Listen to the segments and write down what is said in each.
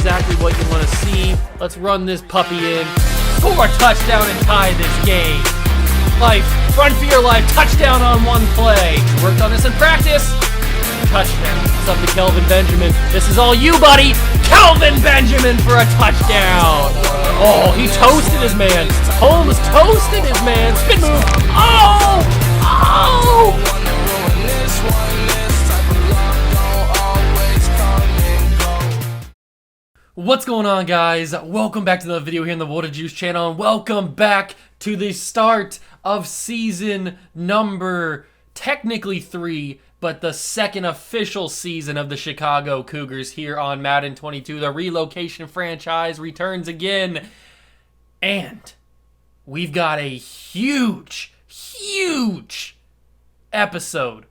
exactly what you want to see. Let's run this puppy in. Score a touchdown and tie this game. Life, run for your life, touchdown on one play. Worked on this in practice. Touchdown. It's up to Kelvin Benjamin. This is all you, buddy. Kelvin Benjamin for a touchdown. Oh, he toasted his man. Holmes toasted his man. Spin move. Oh! Oh! What's going on, guys? Welcome back to the video here on the Water Juice channel, and welcome back to the start of season number technically 3, but the second official season of the Chicago Cougars here on Madden 22. The Relocation franchise returns again, and we've got a huge episode,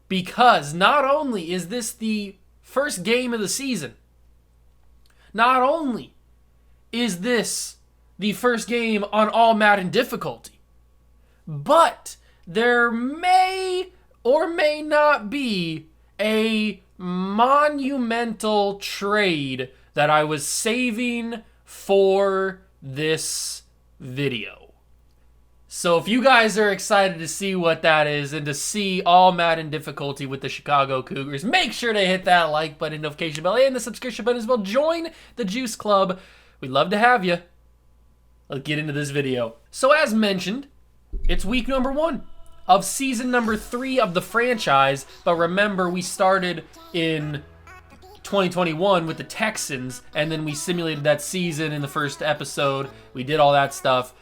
because not only is this the first game of the season, not only is this the first game on all Madden difficulty, but there may or may not be a monumental trade that I was saving for this video. So if you guys are excited to see what that is and to see all Madden difficulty with the Chicago Cougars, make sure to hit that like button, notification bell, and the subscription button as well. Join the Juice Club. We'd love to have you. Let's get into this video. So as mentioned, it's week number 1 of season number 3 of the franchise. But remember, we started in 2021 with the Texans, and then we simulated that season in the first episode. We did all that stuff.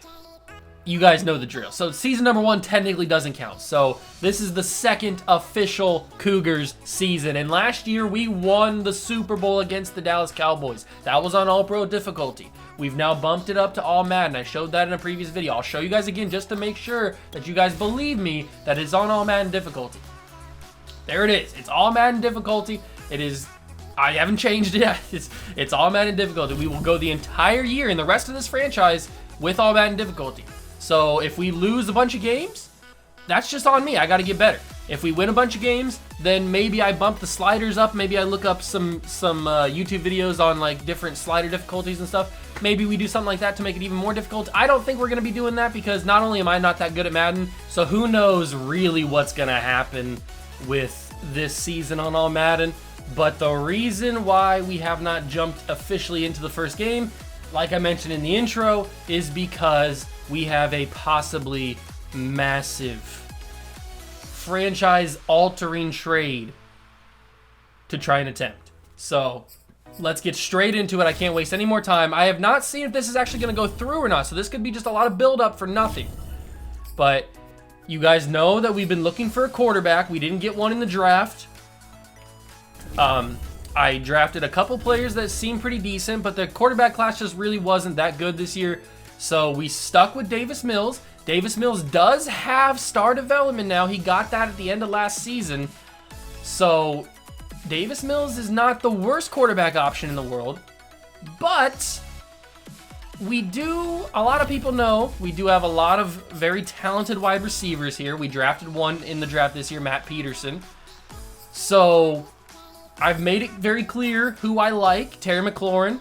You guys know the drill. So season number 1 technically doesn't count. So this is the second official Cougars season. And last year we won the Super Bowl against the Dallas Cowboys. That was on All-Pro difficulty. We've now bumped it up to All Madden. I showed that in a previous video. I'll show you guys again just to make sure that you guys believe me that it's on All Madden difficulty. There it is. It's All Madden difficulty. It is... I haven't changed it. It's All Madden difficulty. We will go the entire year and the rest of this franchise with All Madden difficulty. So if we lose a bunch of games, that's just on me. I got to get better. If we win a bunch of games, then maybe I bump the sliders up. Maybe I look up some YouTube videos on like different slider difficulties and stuff. Maybe we do something like that to make it even more difficult. I don't think we're going to be doing that, because not only am I not that good at Madden, so who knows really what's going to happen with this season on All Madden. But the reason why we have not jumped officially into the first game, like I mentioned in the intro, is because we have a possibly massive franchise-altering trade to try and attempt. So let's get straight into it. I can't waste any more time. I have not seen if this is actually going to go through or not, so this could be just a lot of build-up for nothing. But you guys know that we've been looking for a quarterback. We didn't get one in the draft. I drafted a couple players that seemed pretty decent, but the quarterback class just really wasn't that good this year. So we stuck with Davis Mills. Davis Mills does have star development now. He got that at the end of last season. So Davis Mills is not the worst quarterback option in the world. But we do, a lot of people know, we do have a lot of very talented wide receivers here. We drafted one in the draft this year, Matt Peterson. So I've made it very clear who I like. Terry McLaurin,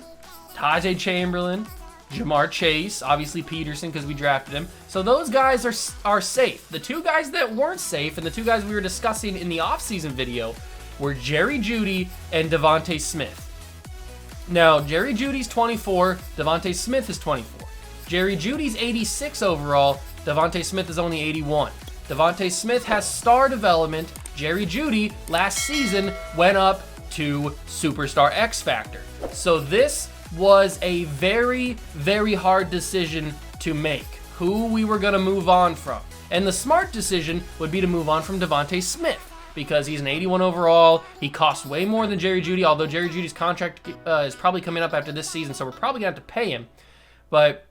Tajay Chamberlain, Jamar Chase, obviously Peterson because we drafted him. So those guys are safe. The two guys that weren't safe, and the two guys we were discussing in the offseason video, were Jerry Jeudy and Devontae Smith. Now, Jerry Jeudy's 24, Devontae Smith is 24. Jerry Jeudy's 86 overall, Devontae Smith is only 81. Devontae Smith has star development. Jerry Jeudy last season went up to Superstar X Factor. So this was a very hard decision to make, who we were going to move on from. And the smart decision would be to move on from Devontae Smith, because he's an 81 overall. He costs way more than Jerry Jeudy, although Jerry Jeudy's contract is probably coming up after this season, so we're probably going to have to pay him. But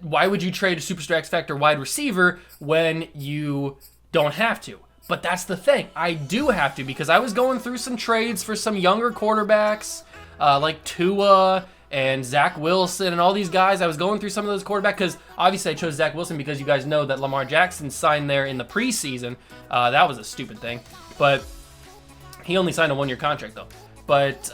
why would you trade a Superstar X Factor wide receiver when you don't have to? But that's the thing. I do have to, because I was going through some trades for some younger quarterbacks, like Tua and Zach Wilson and all these guys. I was going through some of those quarterbacks because obviously I chose Zach Wilson because you guys know that Lamar Jackson signed there in the preseason. That was a stupid thing, but he only signed a one-year contract though. But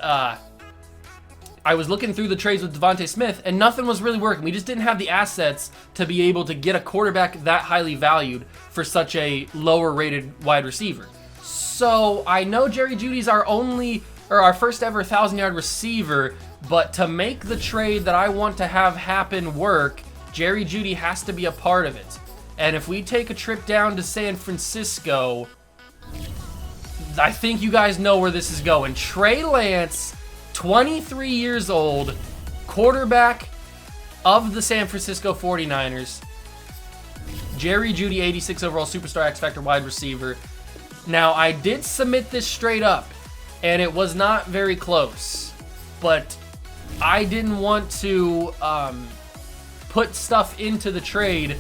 I was looking through the trades with Devontae Smith, and nothing was really working. We just didn't have the assets to be able to get a quarterback that highly valued for such a lower-rated wide receiver. So I know Jerry Jeudy's our first ever 1,000-yard receiver, but to make the trade that I want to have happen work, Jerry Jeudy has to be a part of it. And if we take a trip down to San Francisco, I think you guys know where this is going. Trey Lance, 23 years old, quarterback of the San Francisco 49ers. Jerry Jeudy, 86 overall, superstar X Factor wide receiver. Now, I did submit this straight up, and it was not very close. But I didn't want to put stuff into the trade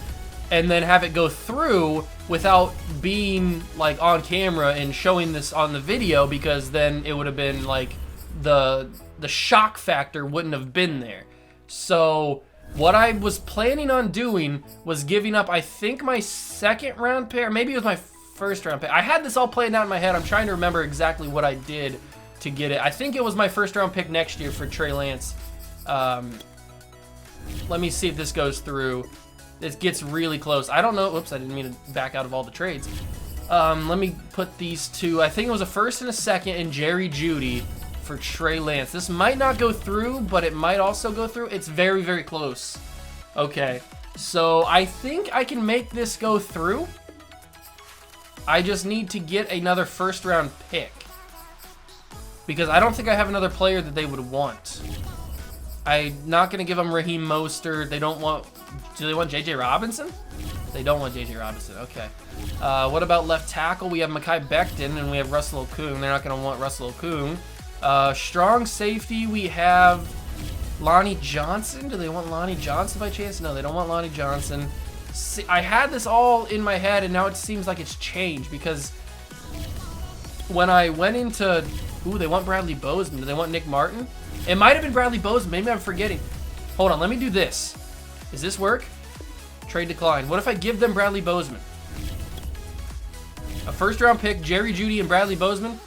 and then have it go through without being like on camera and showing this on the video, because then it would have been like the shock factor wouldn't have been there. So what I was planning on doing was giving up, I think, my second round pick, or maybe it was my first round pick. I had this all planned out in my head. I'm trying to remember exactly what I did to get it. I think it was my first round pick next year for Trey Lance. Let me see if this goes through. It gets really close. I don't know. Whoops, I didn't mean to back out of all the trades. Let me put these two. I think it was a first and a second in Jerry Jeudy for Trey Lance. This might not go through, but it might also go through. It's very, very close. Okay, so I think I can make this go through. I just need to get another first round pick, because I don't think I have another player that they would want. I'm not going to give them Raheem Mostert. They don't want... Do they want J.J. Robinson? They don't want J.J. Robinson. Okay. What about left tackle? We have Mekhi Becton, and we have Russell Okung. They're not going to want Russell Okung. Strong safety, we have Lonnie Johnson. Do they want Lonnie Johnson by chance? No, they don't want Lonnie Johnson. See, I had this all in my head, and now it seems like it's changed, because when I went into... Ooh, they want Bradley Bozeman. Do they want Nick Martin? It might have been Bradley Bozeman. Maybe I'm forgetting. Hold on, let me do this. Does this work? Trade decline. What if I give them Bradley Bozeman? A first round pick, Jerry Jeudy and Bradley Bozeman.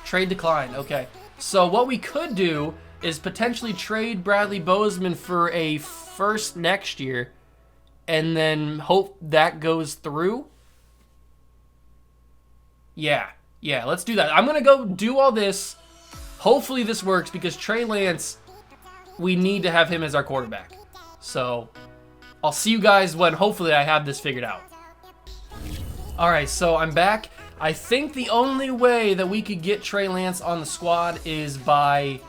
Trade decline. Okay. So what we could do is potentially trade Bradley Bozeman for a first next year and then hope that goes through. Yeah, let's do that. I'm going to go do all this. Hopefully this works, because Trey Lance, we need to have him as our quarterback. So I'll see you guys when hopefully I have this figured out. All right, so I'm back. I think the only way that we could get Trey Lance on the squad is by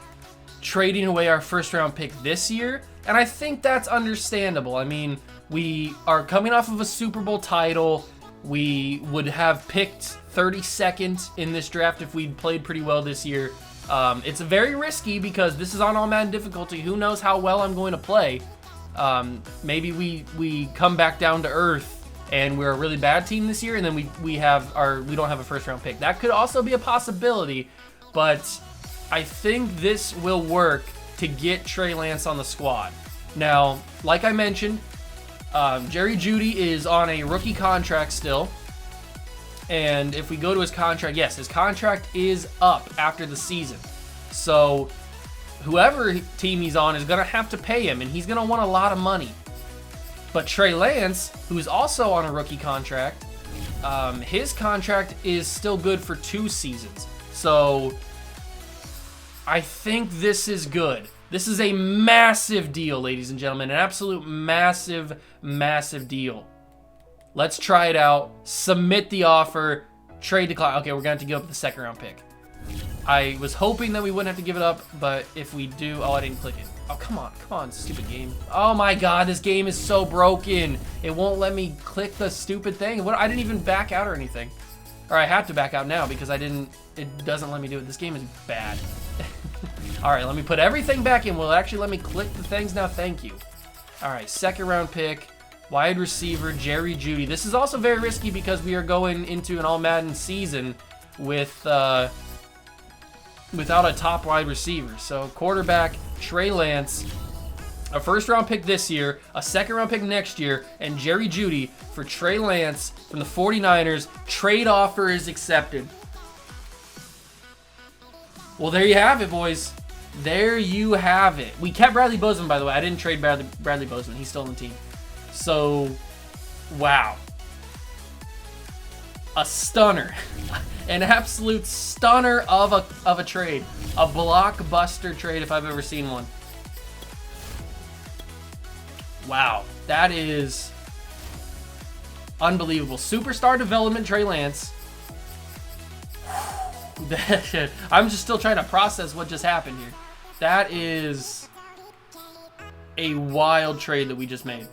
trading away our first round pick this year. And I think that's understandable. I mean, we are coming off of a Super Bowl title. We would have picked 32nd in this draft if we'd played pretty well this year. It's very risky because this is on all Madden difficulty. Who knows how well I'm going to play? Maybe we come back down to earth and we're a really bad team this year, and then we don't have a first round pick. That could also be a possibility, but I think this will work to get Trey Lance on the squad. Now, like I mentioned, Jerry Jeudy is on a rookie contract still. And if we go to his contract, yes, his contract is up after the season. So whoever team he's on is going to have to pay him, and he's going to want a lot of money. But Trey Lance, who's also on a rookie contract, his contract is still good for 2 seasons. So I think this is good. This is a massive deal, ladies and gentlemen. An absolute massive, massive deal. Let's try it out. Submit the offer. Trade decline. Okay, we're going to have to give up the second round pick. I was hoping that we wouldn't have to give it up, but if we do... Oh, I didn't click it. Oh, come on, stupid game. Oh my god, this game is so broken. It won't let me click the stupid thing. I didn't even back out or anything. Or I have to back out now because it doesn't let me do it. This game is bad. Alright, let me put everything back in. Will it actually let me click the things now? Thank you. Alright, second round pick. Wide receiver, Jerry Jeudy. This is also very risky because we are going into an all Madden season without a top wide receiver. So quarterback, Trey Lance, a first round pick this year, a second round pick next year, and Jerry Jeudy for Trey Lance from the 49ers. Trade offer is accepted. Well, there you have it, boys. there you have it. We kept Bradley Bozeman, by the way. I didn't trade Bradley Bozeman. He's still on the team. So, wow. A stunner. An absolute stunner of a trade. A blockbuster trade if I've ever seen one. Wow. That is unbelievable. Superstar development, Trey Lance. I'm just still trying to process what just happened here. That is a wild trade that we just made.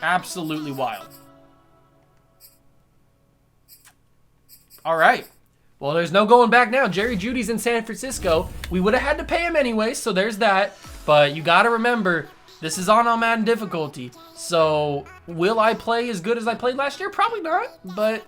Absolutely wild. All right. Well, there's no going back now. Jerry Jeudy's in San Francisco. We would have had to pay him anyway, so there's that. But you got to remember, this is on Madden difficulty. So will I play as good as I played last year? Probably not, but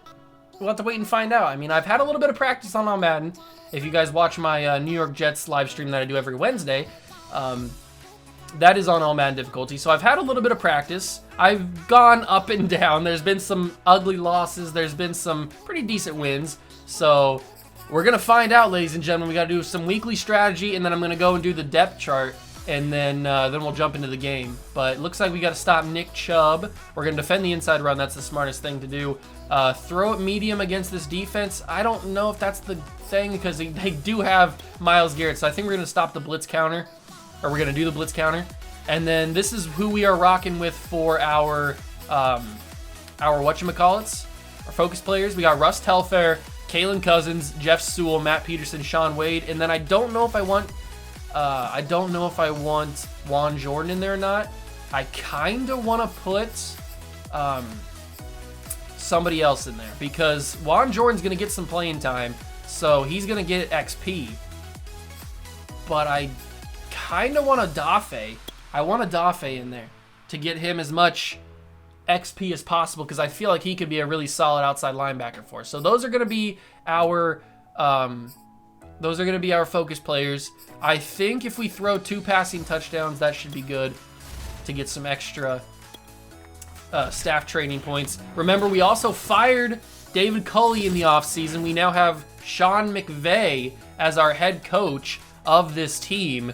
we'll have to wait and find out. I mean, I've had a little bit of practice on Madden. If you guys watch my New York Jets live stream that I do every Wednesday, that is on all Madden difficulty. So I've had a little bit of practice. I've gone up and down. There's been some ugly losses. There's been some pretty decent wins. So we're going to find out, ladies and gentlemen. We got to do some weekly strategy, and then I'm going to go and do the depth chart, and then we'll jump into the game. But it looks like we got to stop Nick Chubb. We're going to defend the inside run. That's the smartest thing to do. Throw it medium against this defense. I don't know if that's the thing because they do have Myles Garrett. So I think we're going to stop the blitz counter, or we're going to do the blitz counter. And then this is who we are rocking with for our whatchamacallits, our focus players. We got Russ Telfair, Kalen Cousins, Jeff Sewell, Matt Peterson, Sean Wade, and then I don't know if I want Juan Jordan in there or not. I kind of want to put somebody else in there because Juan Jordan's going to get some playing time, so he's going to get XP. But I kind of want a Dafe. I want a Dafe in there to get him as much XP as possible because I feel like he could be a really solid outside linebacker for us. So those are going to be our focus players. I think if we throw 2 passing touchdowns, that should be good to get some extra staff training points. Remember, we also fired David Culley in the offseason. We now have Sean McVay as our head coach of this team.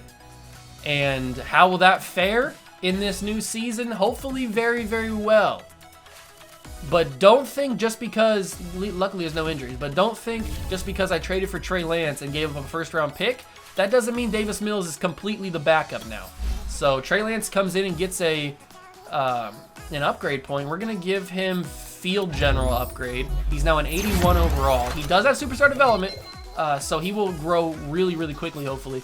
And how will that fare in this new season? Hopefully very, very well. But don't think just because, luckily there's no injuries, but don't think just because I traded for Trey Lance and gave him a first-round pick, that doesn't mean Davis Mills is completely the backup now. So Trey Lance comes in and gets an upgrade point. We're going to give him field general upgrade. He's now an 81 overall. He does have superstar development, so he will grow really, really quickly, hopefully.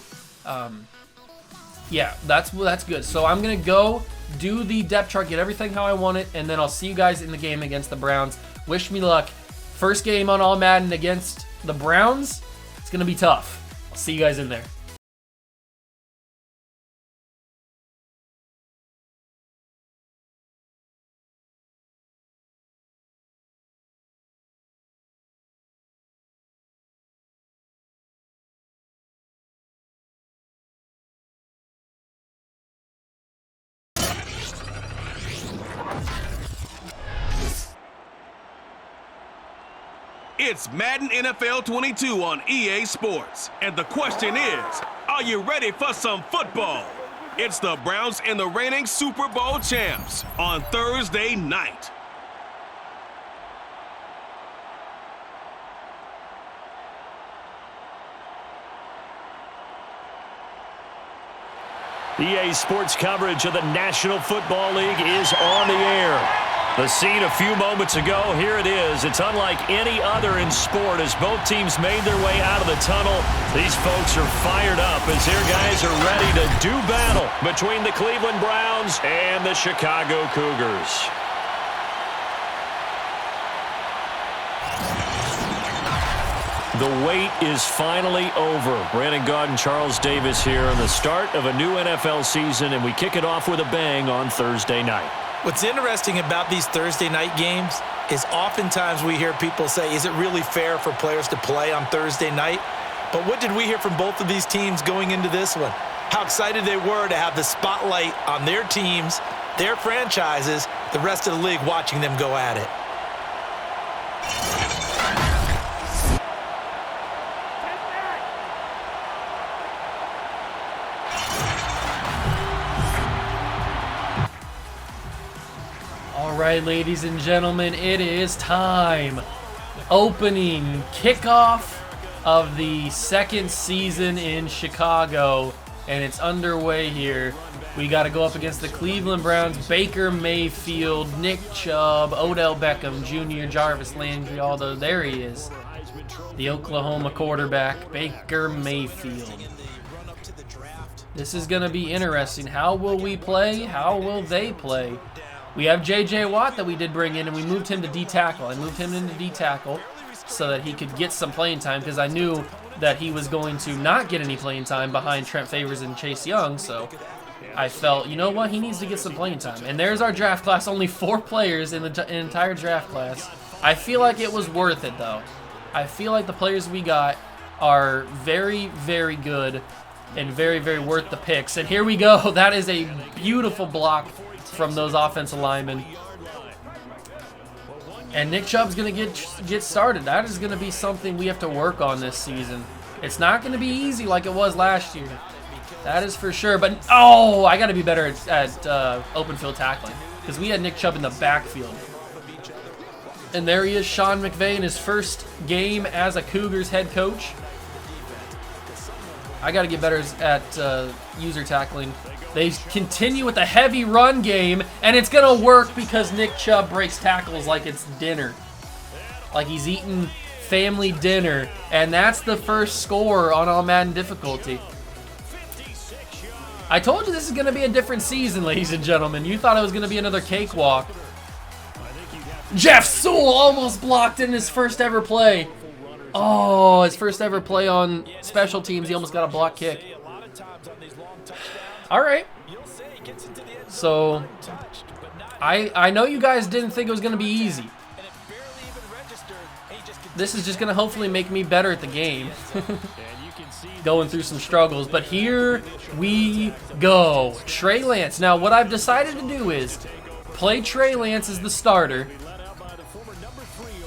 Yeah, that's good. So I'm going to go do the depth chart, get everything how I want it, and then I'll see you guys in the game against the Browns. Wish me luck. First game on All Madden against the Browns. It's going to be tough. I'll see you guys in there. It's Madden NFL 22 on EA Sports. And the question is, are you ready for some football? It's the Browns and the reigning Super Bowl champs on Thursday night. EA Sports coverage of the National Football League is on the air. The scene a few moments ago, here it is. It's unlike any other in sport as both teams made their way out of the tunnel. These folks are fired up as their guys are ready to do battle between the Cleveland Browns and the Chicago Cougars. The wait is finally over. Brandon Gaud and Charles Davis here on the start of a new NFL season, and we kick it off with a bang on Thursday night. What's interesting about these Thursday night games is oftentimes we hear people say, is it really fair for players to play on Thursday night? But what did we hear from both of these teams going into this one? How excited they were to have the spotlight on their teams, their franchises, the rest of the league watching them go at it. All right, ladies and gentlemen, it is time. Opening kickoff of the second season in Chicago, and it's underway here. We got to go up against the Cleveland Browns, Baker Mayfield, Nick Chubb, Odell Beckham Jr., Jarvis Landry, although there he is. The Oklahoma quarterback, Baker Mayfield. This is going to be interesting. How will we play? How will they play? We have J.J. Watt that we did bring in, and we moved him to D-tackle. I moved him into D-tackle so that he could get some playing time because I knew that he was going to not get any playing time behind Trent Favors and Chase Young, so I felt, you know what, he needs to get some playing time. And there's our draft class, only 4 players in the entire draft class. I feel like it was worth it, though. I feel like the players we got are very, very good and very, very worth the picks. And here we go. That is a beautiful block from those offensive linemen. And Nick Chubb's going to get started. That is going to be something we have to work on this season. It's not going to be easy like it was last year. That is for sure. But, oh, I got to be better at open field tackling because we had Nick Chubb in the backfield. And there he is, Sean McVay, in his first game as a Cougars head coach. I got to get better at user tackling. They continue with a heavy run game, and it's going to work because Nick Chubb breaks tackles like it's dinner. Like he's eating family dinner, and that's the first score on all Madden difficulty. I told you this is going to be a different season, ladies and gentlemen. You thought it was going to be another cakewalk. Jeff Sewell almost blocked in his first ever play. Oh, his first ever play on special teams. He almost got a block kick. All right. So, I know you guys didn't think it was going to be easy. This is just going to hopefully make me better at the game. Going through some struggles. But here we go. Trey Lance. Now, what I've decided to do is play Trey Lance as the starter.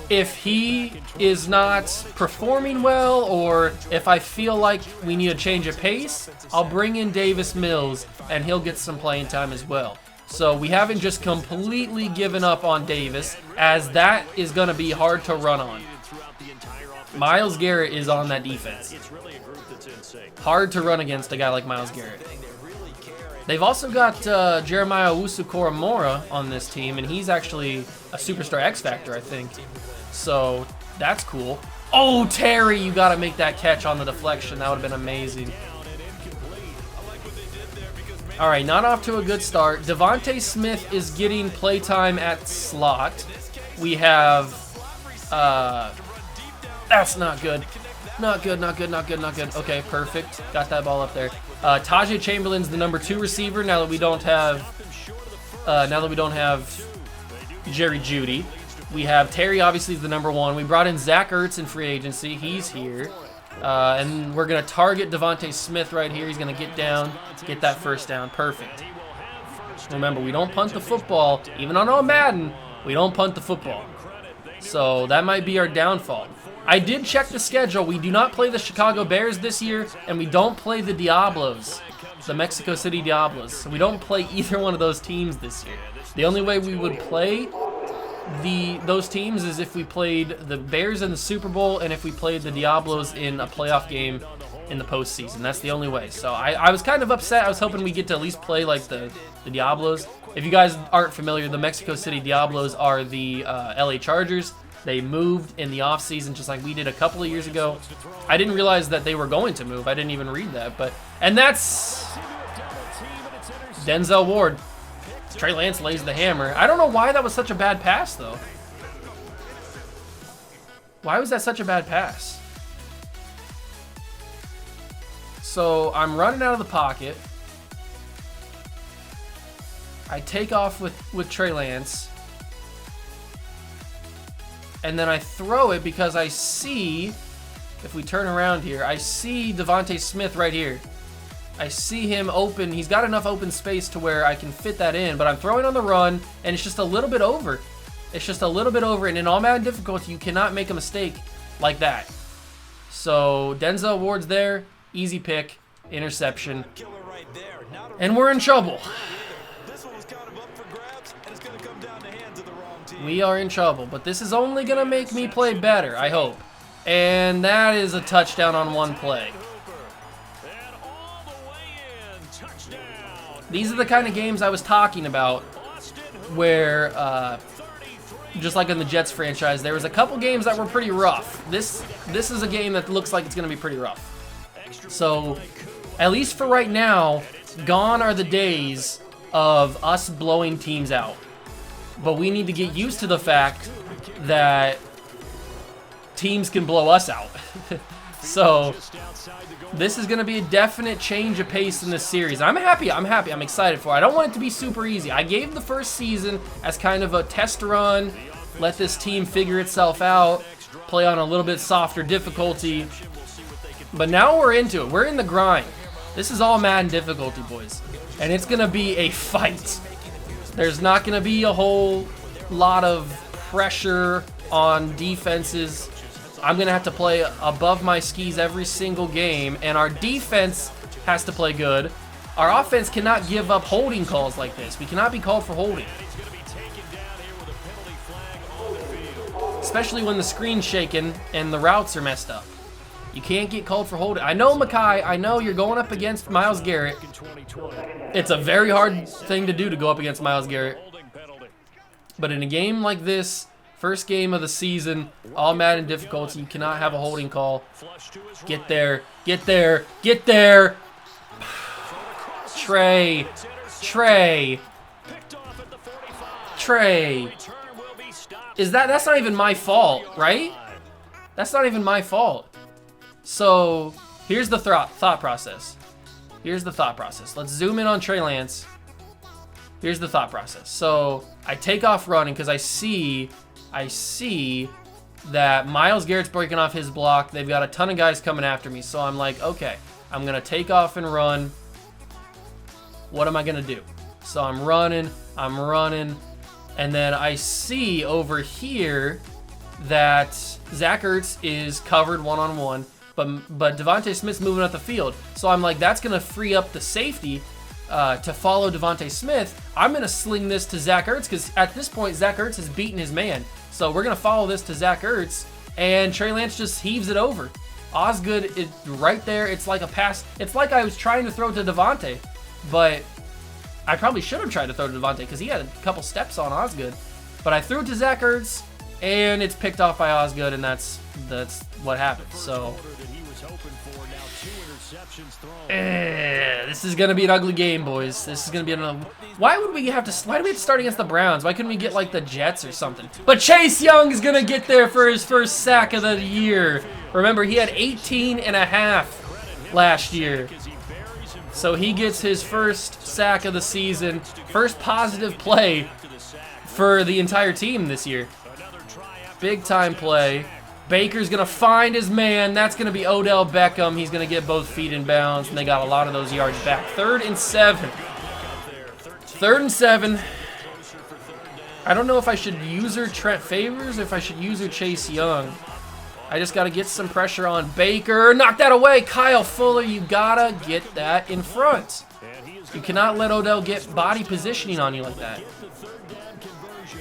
If he is not performing well, or if I feel like we need a change of pace, I'll bring in Davis Mills and he'll get some playing time as well. So we haven't just completely given up on Davis, as that is going to be hard to run on. Myles Garrett is on that defense. Hard to run against a guy like Myles Garrett. They've also got Jeremiah Owusu-Koramoah on this team, and he's actually a superstar X Factor, I think. So that's cool. Oh, Terry, you got to make that catch on the deflection. That would have been amazing. All right, not off to a good start. Devontae Smith is getting playtime at slot. We have, that's not good. Not good. Okay, perfect. Got that ball up there. Tajay Chamberlain's the number 2 receiver now that we don't have Jerry Jeudy. We have Terry, obviously, is the number 1. We brought in Zach Ertz in free agency. He's here. And we're going to target Devontae Smith right here. He's going to get down, get that first down. Perfect. Remember, we don't punt the football. Even on all Madden, we don't punt the football. So that might be our downfall. I did check the schedule. We do not play the Chicago Bears this year, and we don't play the Diablos, the Mexico City Diablos. So we don't play either one of those teams this year. The only way we would play those teams is if we played the Bears in the Super Bowl and if we played the Diablos in a playoff game in the postseason. That's the only way. So I was kind of upset. I was hoping we get to at least play like the Diablos. If you guys aren't familiar, the Mexico City Diablos are the LA Chargers. They moved in the offseason just like we did a couple of years ago. I didn't realize that they were going to move. I didn't even read that. And that's Denzel Ward. Trey Lance lays the hammer. I don't know why that was such a bad pass, though. Why was that such a bad pass? So I'm running out of the pocket. I take off with Trey Lance. And then I throw it because I see, if we turn around here, I see Devontae Smith right here. I see him open. He's got enough open space to where I can fit that in, but I'm throwing on the run, and it's just a little bit over. It's just a little bit over, and in all Madden difficulty, you cannot make a mistake like that. So Denzel Ward's there, easy pick, interception, and we're in trouble. We are in trouble, but this is only going to make me play better, I hope. And that is a touchdown on one play. These are the kind of games I was talking about where, just like in the Jets franchise, there was a couple games that were pretty rough. This is a game that looks like it's going to be pretty rough. So, at least for right now, gone are the days of us blowing teams out. But we need to get used to the fact that teams can blow us out. So, this is going to be a definite change of pace in this series. I'm happy. I'm excited for it. I don't want it to be super easy. I gave the first season as kind of a test run, let this team figure itself out, play on a little bit softer difficulty. But now we're into it. We're in the grind. This is all Madden difficulty, boys. And it's going to be a fight. There's not going to be a whole lot of pressure on defenses. I'm going to have to play above my skis every single game, and our defense has to play good. Our offense cannot give up holding calls like this. We cannot be called for holding. Especially when the screen's shaking and the routes are messed up. You can't get called for holding. I know, Mackay, I know you're going up against Myles Garrett. It's a very hard thing to do to go up against Myles Garrett. But in a game like this, first game of the season, all Madden difficulty, you cannot have a holding call. Get there, get there, get there. Trey. That's not even my fault, right? That's not even my fault. So, here's the thought process. Let's zoom in on Trey Lance. Here's the thought process. So, I take off running because I see that Myles Garrett's breaking off his block. They've got a ton of guys coming after me. So, I'm like, okay, I'm going to take off and run. What am I going to do? So, I'm running. And then I see over here that Zach Ertz is covered one-on-one. But Devontae Smith's moving up the field. So I'm like, that's going to free up the safety to follow Devontae Smith. I'm going to sling this to Zach Ertz because at this point, Zach Ertz has beaten his man. So we're going to follow this to Zach Ertz, and Trey Lance just heaves it over. Osgood is right there. It's like a pass. It's like I was trying to throw to Devontae, but I probably should have tried to throw to Devontae because he had a couple steps on Osgood. But I threw it to Zach Ertz, and it's picked off by Osgood, and that's what happened. So this is gonna be an ugly game, boys. This is gonna be why do we have to start against the Browns? Why couldn't we get like the Jets or something? But Chase Young is gonna get there for his first sack of the year. Remember, he had 18.5 last year. So he gets his first sack of the season, first positive play for the entire team this year. Big time play. Baker's going to find his man. That's going to be Odell Beckham. He's going to get both feet in bounds, and they got a lot of those yards back. 3rd and 7. 3rd and 7. I don't know if I should use her Trent Favors or if I should use her Chase Young. I just got to get some pressure on Baker. Knock that away. Kyle Fuller, you got to get that in front. You cannot let Odell get body positioning on you like that.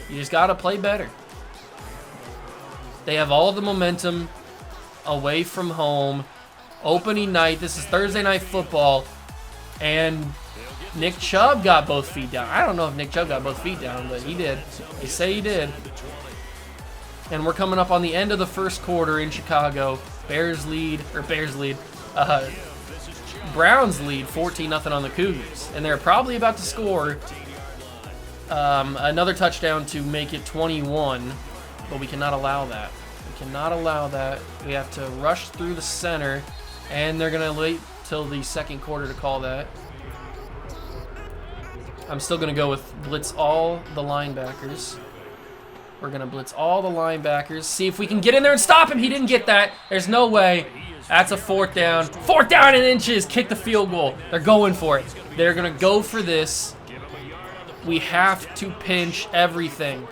You just got to play better. They have all the momentum away from home. Opening night. This is Thursday Night Football. And Nick Chubb got both feet down. I don't know if Nick Chubb got both feet down, but he did. They say he did. And we're coming up on the end of the first quarter in Chicago. Browns lead 14-0 on the Cougars. And they're probably about to score another touchdown to make it 21. But we cannot allow that. We have to rush through the center, and they're going to wait till the second quarter to call that. I'm still going to go with blitz all the linebackers. We're going to blitz all the linebackers. See if we can get in there and stop him. He didn't get that. There's no way. That's a 4th down. 4th down and inches. Kick the field goal. They're going for it. They're going to go for this. We have to pinch everything.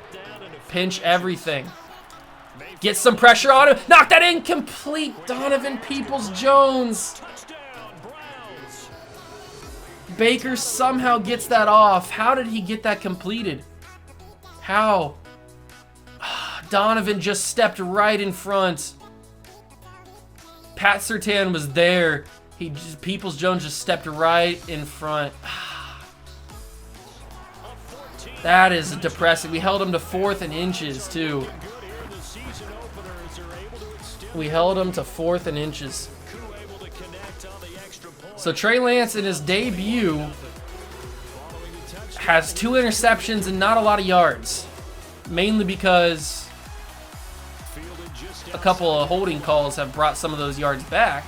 Get some pressure on him. Knock that in. Complete. Donovan Peoples-Jones. Baker somehow gets that off. How did he get that completed? How? Donovan just stepped right in front. Pat Surtain was there. Peoples-Jones just stepped right in front. That is depressing. We held him to 4th and inches, too. We held him to 4th and inches. So Trey Lance in his debut has 2 interceptions and not a lot of yards. Mainly because a couple of holding calls have brought some of those yards back.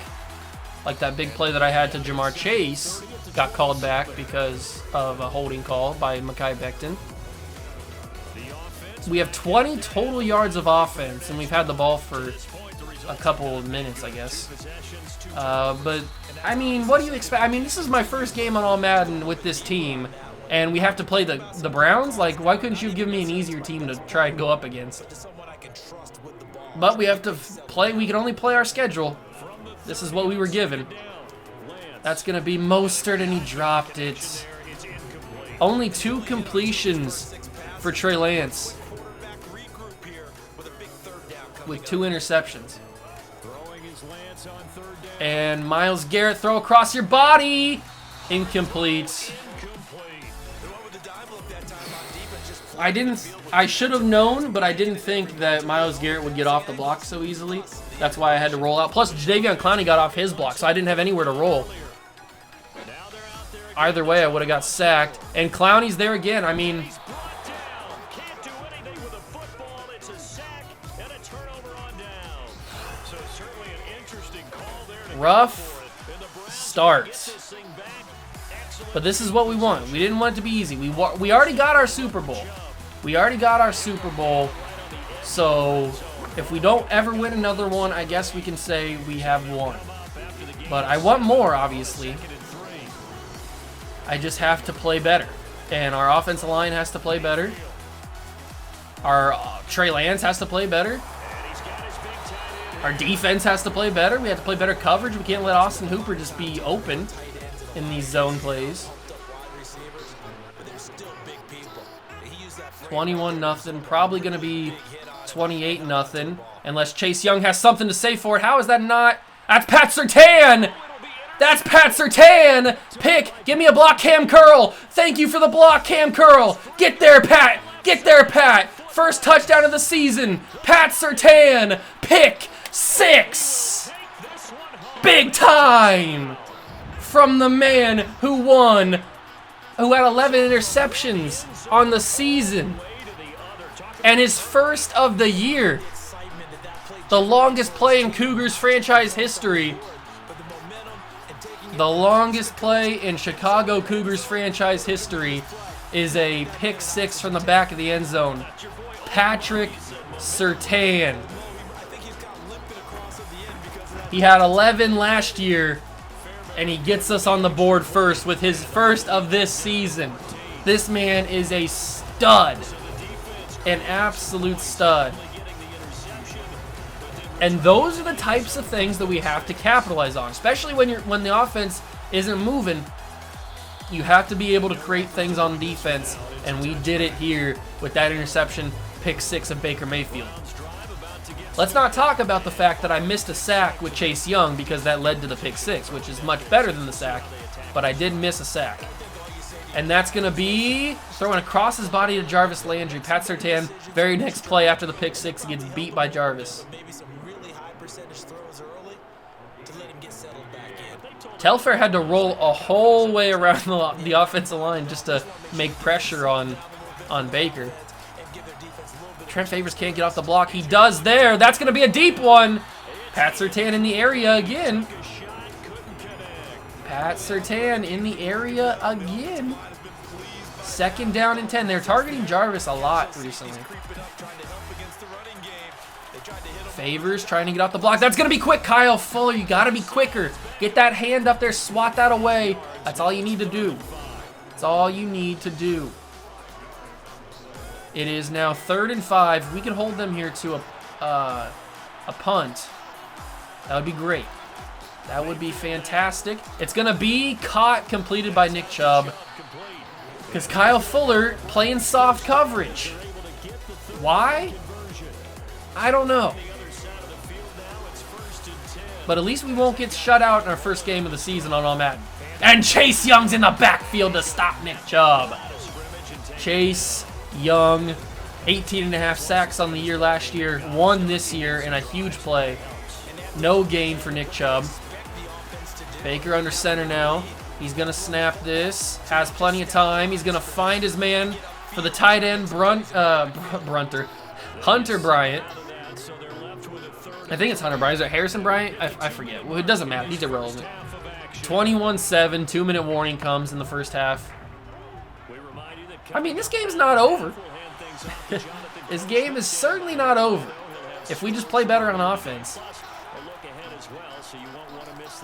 Like that big play that I had to Jamar Chase got called back because of a holding call by Mekhi Becton. We have 20 total yards of offense, and we've had the ball for a couple of minutes, I guess. But, I mean, what do you expect? I mean, this is my first game on All Madden with this team, and we have to play the Browns? Like, why couldn't you give me an easier team to try and go up against? But we have to play. We can only play our schedule. This is what we were given. That's going to be Mostert, and he dropped it. Only 2 completions for Trey Lance with 2 interceptions. And Myles Garrett, throw across your body. Incomplete. I should have known, but I didn't think that Myles Garrett would get off the block so easily. That's why I had to roll out. Plus, Jadeveon Clowney got off his block, so I didn't have anywhere to roll. Either way, I would have got sacked. And Clowney's there again. I mean, rough start. But this is what we want. We didn't want it to be easy. We already got our Super Bowl. We already got our Super Bowl. So if we don't ever win another one, I guess we can say we have won. But I want more, obviously. I just have to play better. And our offensive line has to play better. Our Trey Lance has to play better. Our defense has to play better. We have to play better coverage. We can't let Austin Hooper just be open in these zone plays. 21-0. Probably going to be 28-0. Unless Chase Young has something to say for it. How is that not? That's Pat Surtain! That's Pat Surtain! Pick! Give me a block, Cam Curl! Thank you for the block, Cam Curl! Get there, Pat! Get there, Pat! First touchdown of the season! Pat Surtain! Pick 6! Big time! From the man who won, who had 11 interceptions on the season. And his first of the year. The longest play in Cougars franchise history. The longest play in Chicago Cougars franchise history is a pick 6 from the back of the end zone. Patrick Surtain. He had 11 last year, and he gets us on the board first with his first of this season. This man is a stud. An absolute stud. And those are the types of things that we have to capitalize on, especially when the offense isn't moving. You have to be able to create things on defense, and we did it here with that interception, pick 6 of Baker Mayfield. Let's not talk about the fact that I missed a sack with Chase Young because that led to the pick 6, which is much better than the sack, but I did miss a sack. And that's going to be throwing across his body to Jarvis Landry. Pat Surtain, very next play after the pick 6, he gets beat by Jarvis. Telfair had to roll a whole way around the offensive line just to make pressure on Baker. Trent Favors can't get off the block. He does there. That's going to be a deep one. Pat Surtain in the area again. Pat Surtain in the area again. 2nd down and 10. They're targeting Jarvis a lot recently. Favors trying to get off the block. That's going to be quick. Kyle Fuller, you got to be quicker. Get that hand up there. Swat that away. That's all you need to do. That's all you need to do. It is now 3rd and 5. We can hold them here to a punt. That would be great. That would be fantastic. It's going to be caught, completed by Nick Chubb. Because Kyle Fuller playing soft coverage. Why? I don't know. But at least we won't get shut out in our first game of the season on All Madden. And Chase Young's in the backfield to stop Nick Chubb. Chase Young, 18.5 sacks on the year last year, 1 this year in a huge play. No gain for Nick Chubb. Baker under center now. He's going to snap this. Has plenty of time. He's going to find his man for the tight end, Hunter Bryant. I think it's Hunter Bryant. Is it Harrison Bryant? I forget. Well, it doesn't matter. He's irrelevant. 21-7. 2-minute warning comes in the first half. I mean, this game's not over. This game is certainly not over if we just play better on offense.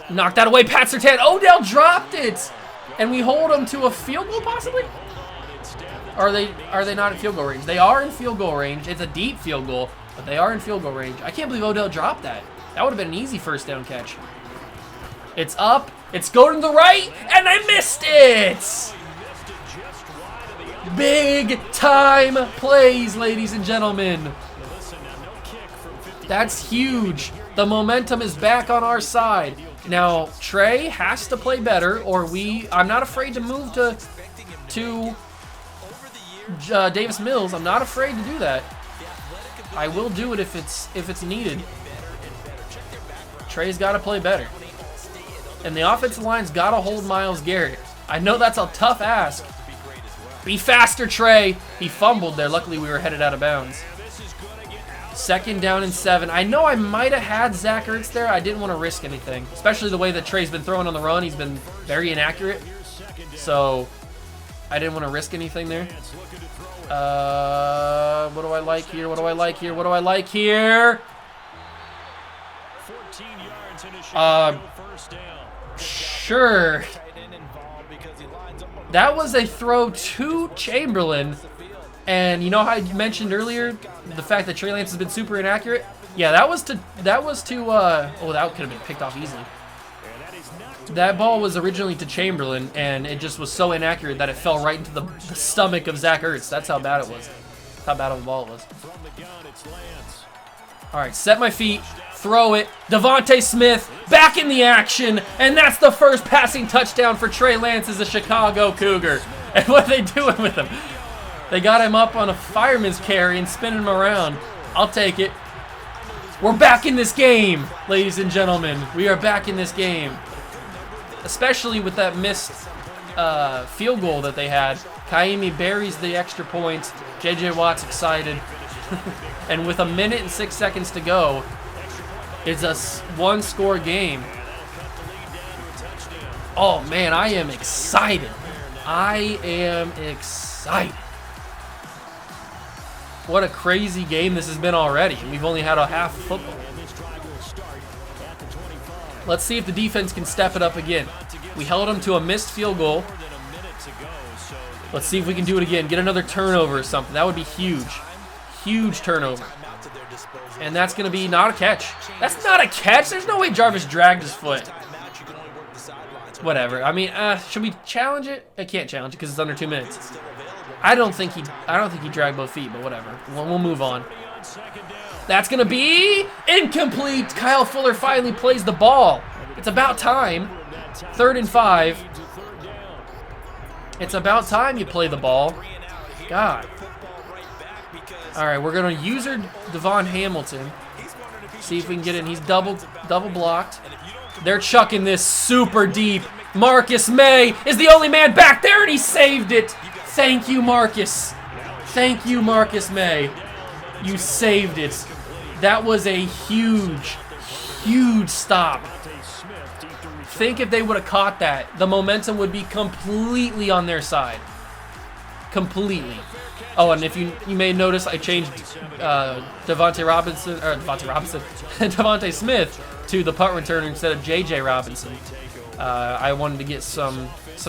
Knocked that away, Pat Surtain. Odell dropped it, and we hold them to a field goal, possibly. Are they not in field goal range? They are in field goal range. It's a deep field goal, but they are in field goal range. I can't believe Odell dropped that. That would have been an easy first down catch. It's up. It's going to the right, and I missed it. Big time plays, ladies and gentlemen. That's huge. The momentum is back on our side. Now, Trey has to play better, or I'm not afraid to move to Davis Mills. I'm not afraid to do that. I will do it if it's needed. Trey's got to play better. And the offensive line's got to hold Myles Garrett. I know that's a tough ask. Be faster, Trey. He fumbled there. Luckily, we were headed out of bounds. 2nd down and 7. I know I might have had Zach Ertz there. I didn't want to risk anything, especially the way that Trey's been throwing on the run. He's been very inaccurate. So I didn't want to risk anything there. What do I like here? What do I like here? What do I like here? Sure. That was a throw to Chamberlain. And you know how I mentioned earlier the fact that Trey Lance has been super inaccurate? Yeah, that was to oh, that could have been picked off easily. That ball was originally to Chamberlain, and it just was so inaccurate that it fell right into the stomach of Zach Ertz. That's how bad it was. That's how bad of a ball it was. All right, set my feet, throw it. Devontae Smith back in the action, and that's the first passing touchdown for Trey Lance as a Chicago Cougar. And what are they doing with him? They got him up on a fireman's carry and spinning him around. I'll take it. We're back in this game, ladies and gentlemen. We are back in this game. Especially with that missed field goal that they had. Kaimi buries the extra point. J.J. Watt's excited. And with 1 minute and 6 seconds to go, it's a one-score game. Oh, man, I am excited. I am excited. What a crazy game this has been already. We've only had a half of football. Let's see if the defense can step it up again. We held them to a missed field goal. Let's see if we can do it again. Get another turnover or something. That would be huge. Huge turnover. And that's going to be not a catch. That's not a catch. There's no way Jarvis dragged his foot. Whatever. I mean, should we challenge it? I can't challenge it because it's under 2 minutes. I don't think he dragged both feet, but whatever. We'll move on. That's going to be incomplete. Kyle Fuller finally plays the ball. It's about time. 3rd and 5. It's about time you play the ball. God. All right, we're going to user Devon Hamilton. See if we can get in. He's double blocked. They're chucking this super deep. Marcus May is the only man back there, and he saved it. Thank you, Marcus. Thank you, Marcus May. You saved it. That was a huge, huge stop. Think if they would have caught that, the momentum would be completely on their side. Completely. Oh, and if you may notice, I changed Devontae Smith to the punt returner instead of J.J. Robinson. I wanted to get some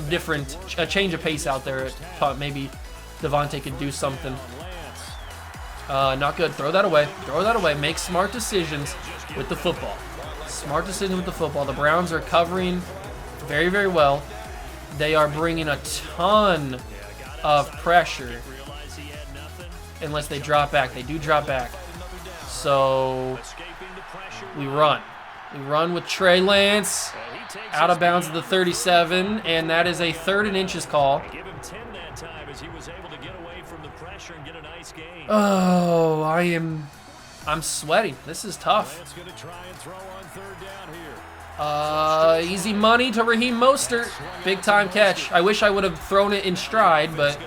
different, a change of pace out there at punt. Maybe Devontae could do something. Not good. Throw that away. Throw that away. Make smart decisions with the football. Smart decision with the football. The Browns are covering very, very well. They are bringing a ton of pressure. Unless they drop back. They do drop back. So we run. We run with Trey Lance out of bounds at the 37, and that is a 3rd and inches call. Oh, I'm sweating. This is tough. Easy money to Raheem Mostert. Big time catch. I wish I would have thrown it in stride, but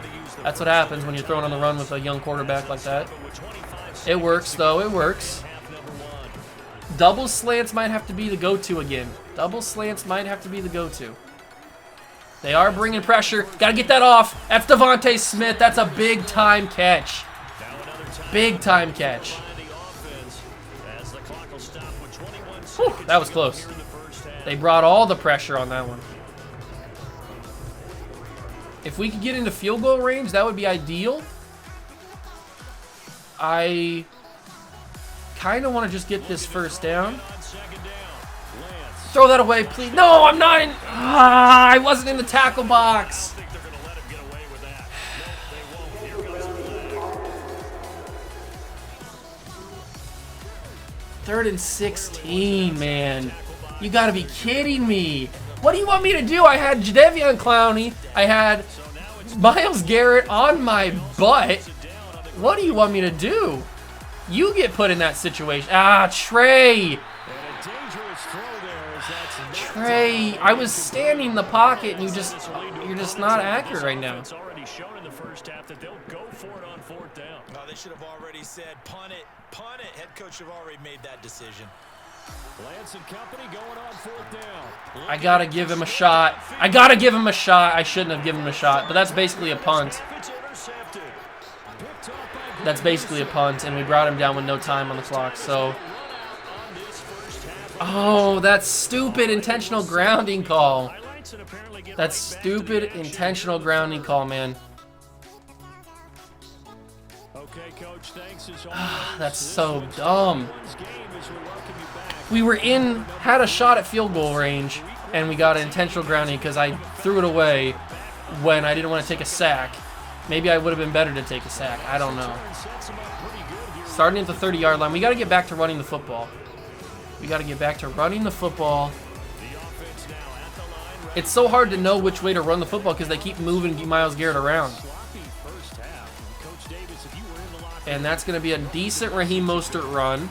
that's what happens when you're throwing on the run with a young quarterback like that. It works, though. It works. Double slants might have to be the go-to again. Double slants might have to be the go-to. They are bringing pressure. Got to get that off. That's Devontae Smith. That's a big-time catch. Big-time catch. Whew, that was close. They brought all the pressure on that one. If we could get into field goal range, that would be ideal. I kind of want to just get this first down. Throw that away, please. No, I'm not in. I wasn't in the tackle box. Third and 16, man. You got to be kidding me. What do you want me to do? I had Jadeveon Clowney. I had Myles Garrett on my butt. What do you want me to do? You get put in that situation. Ah, Trey. Trey, I was standing in the pocket, and you're just not accurate right now. It's already shown in the first half that they'll go for it on 4th down. No, they should have already said punt it, punt it. Head coach should have already made that decision. Lance and company going on 4th down. I gotta give him a shot. I gotta give him a shot. I shouldn't have given him a shot, but that's basically a punt. That's basically a punt, and we brought him down with no time on the clock, so. Oh, that's stupid intentional grounding call. That's stupid intentional grounding call, man. That's so dumb. We were had a shot at field goal range, and we got an intentional grounding because I threw it away when I didn't want to take a sack. Maybe I would have been better to take a sack. I don't know. Starting at the 30-yard line, we got to get back to running the football. We got to get back to running the football. It's so hard to know which way to run the football because they keep moving Myles Garrett around. And that's going to be a decent Raheem Mostert run.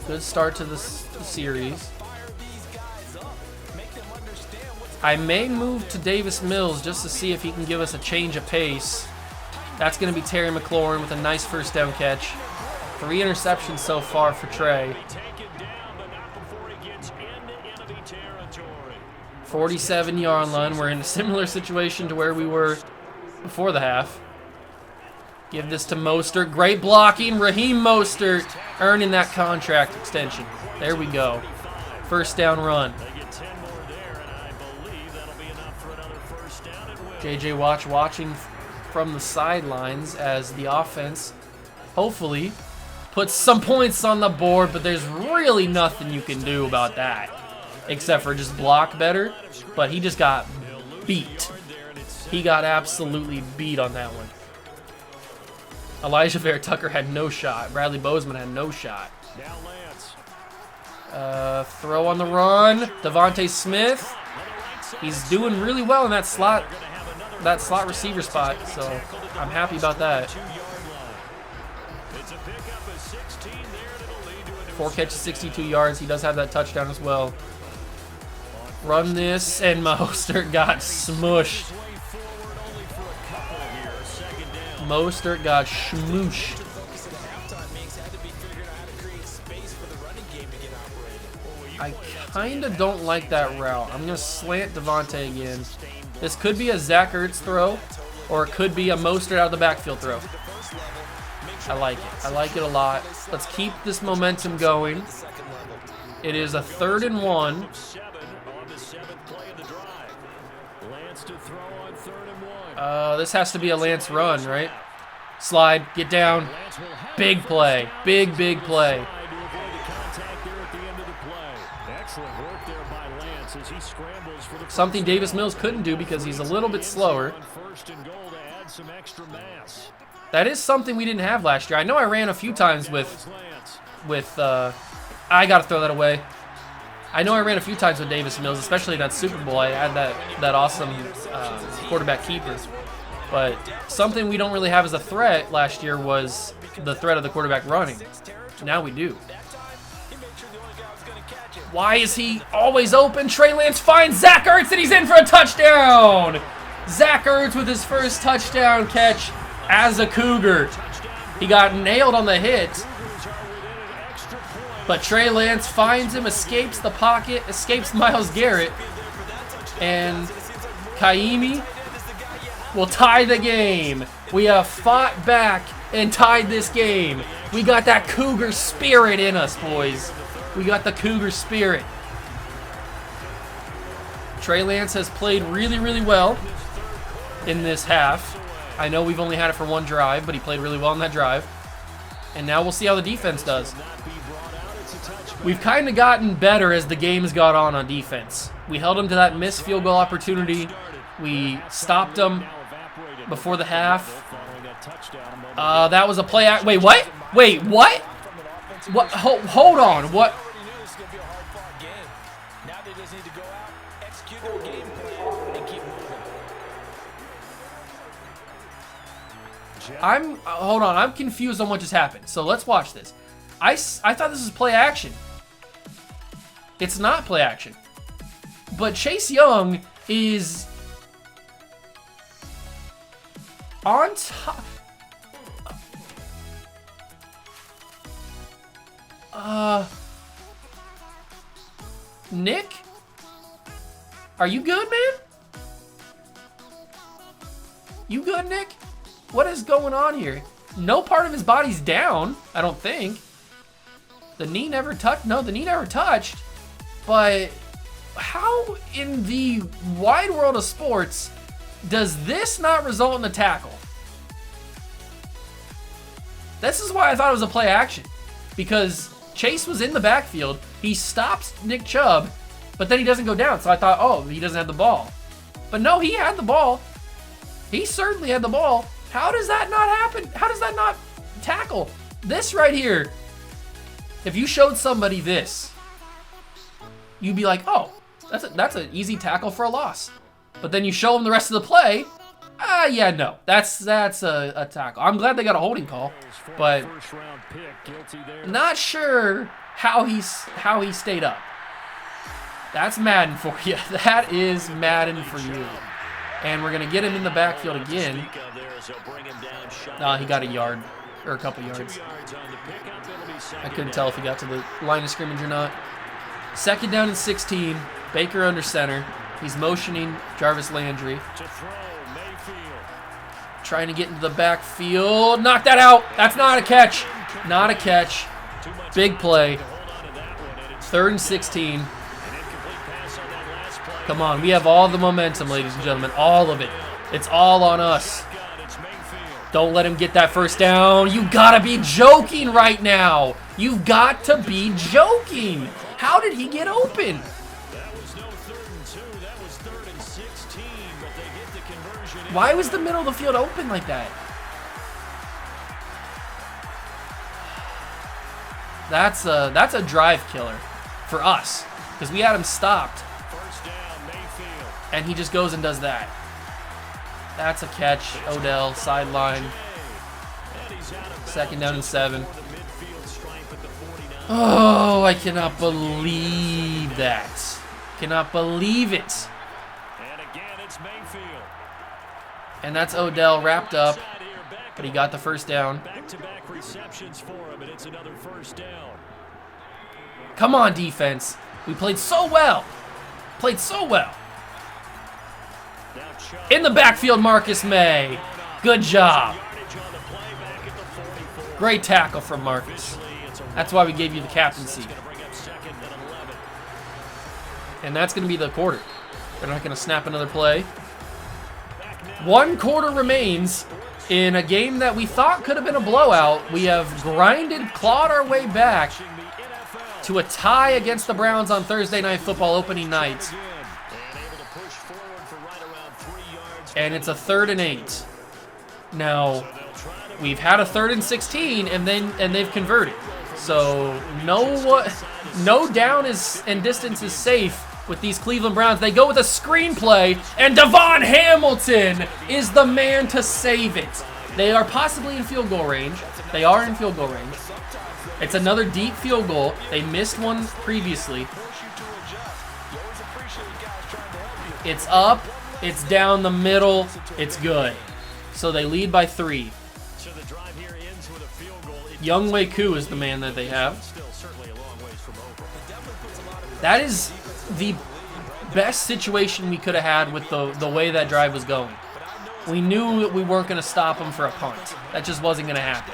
Good start to the series. I may move to Davis Mills just to see if he can give us a change of pace. That's going to be Terry McLaurin with a nice first down catch. 3 interceptions so far for Trey. 47-yard line. We're in a similar situation to where we were before the half. Give this to Mostert. Great blocking. Raheem Mostert earning that contract extension. There we go. First down run. JJ Watt watching from the sidelines as the offense hopefully puts some points on the board, but there's really nothing you can do about that except for just block better. But he just got beat. He got absolutely beat on that one. Elijah Vera-Tucker had no shot. Bradley Bozeman had no shot. Throw on the run. Devontae Smith. He's doing really well in that slot receiver spot, so I'm happy about that. 4 catches, 62 yards. He does have that touchdown as well. Run this, and Mostert got smushed. Mostert got schmooshed. I kind of don't like that route. I'm going to slant Devontae again. This could be a Zach Ertz throw, or it could be a Mostert out of the backfield throw. I like it. I like it a lot. Let's keep this momentum going. It is a 3rd and 1. This has to be a Lance run, right? Slide, get down. Big play. Big, big play. Something Davis Mills couldn't do because he's a little bit slower. That is something we didn't have last year. I know I ran a few times with I got to throw that away. I know I ran a few times with Davis Mills, especially that Super Bowl. I had that awesome quarterback keeper. But something we don't really have as a threat last year was the threat of the quarterback running. Now we do. Why is he always open? Trey Lance finds Zach Ertz, and he's in for a touchdown. Zach Ertz with his first touchdown catch as a Cougar. He got nailed on the hit. But Trey Lance finds him, escapes the pocket, escapes Myles Garrett. And Kaimi will tie the game. We have fought back and tied this game. We got that Cougar spirit in us, boys. We got the Cougar spirit. Trey Lance has played really, really well in this half. I know we've only had it for one drive, but he played really well in that drive. And now we'll see how the defense does. We've kind of gotten better as the games got on defense. We held him to that missed field goal opportunity. We stopped him before the half. That was a play. Wait, what? Wait, what? What? Hold on. What? Hold on. I'm confused on what just happened. So let's watch this. I thought this was play action. It's not play action. But Chase Young is on top. Nick? Are you good, man? You good, Nick? What is going on here? No part of his body's down, I don't think. The knee never touched. No, the knee never touched. But how in the wide world of sports does this not result in a tackle? This is why I thought it was a play action. Because Chase was in the backfield. He stops Nick Chubb, but then he doesn't go down. So I thought, oh, he doesn't have the ball. But no, he had the ball. He certainly had the ball. How does that not happen? How does that not tackle? This right here. If you showed somebody this, you'd be like, oh, that's an easy tackle for a loss. But then you show them the rest of the play, yeah, no, that's a tackle. I'm glad they got a holding call, but not sure how he stayed up. That's Madden for you. That is Madden for you. And we're gonna get him in the backfield again. He got a yard or a couple yards. I couldn't tell if he got to the line of scrimmage or not. 2nd down and 16. Baker under center. He's motioning Jarvis Landry. Trying to get into the backfield. Knock that out. That's not a catch. Not a catch. Big play. 3rd and 16. Come on. We have all the momentum, ladies and gentlemen. All of it. It's all on us. Don't let him get that first down. You gotta be joking right now. You've got to be joking. How did he get open? Why was the middle of the field open like that? That's a drive killer for us because we had him stopped. And he just goes and does that. That's a catch. Odell, sideline. 2nd down and 7. Oh, I cannot believe that. Cannot believe it. And that's Odell wrapped up. But he got the first down. Come on, defense. We played so well. Played so well. In the backfield, Marcus May. Good job. Great tackle from Marcus. That's why we gave you the captaincy. And that's going to be the quarter. They're not going to snap another play. 1 quarter remains in a game that we thought could have been a blowout. We have clawed our way back to a tie against the Browns on Thursday Night Football opening night. And it's a 3rd and 8. Now, we've had a 3rd and 16, and they've converted. So no down and distance is safe with these Cleveland Browns. They go with a screenplay, and Devon Hamilton is the man to save it. They are possibly in field goal range. They are in field goal range. It's another deep field goal. They missed one previously. It's up. It's down the middle. It's good. So they lead by 3. Younghoe Koo is the man that they have. That is the best situation we could have had with the way that drive was going. We knew that we weren't going to stop them for a punt. That just wasn't going to happen.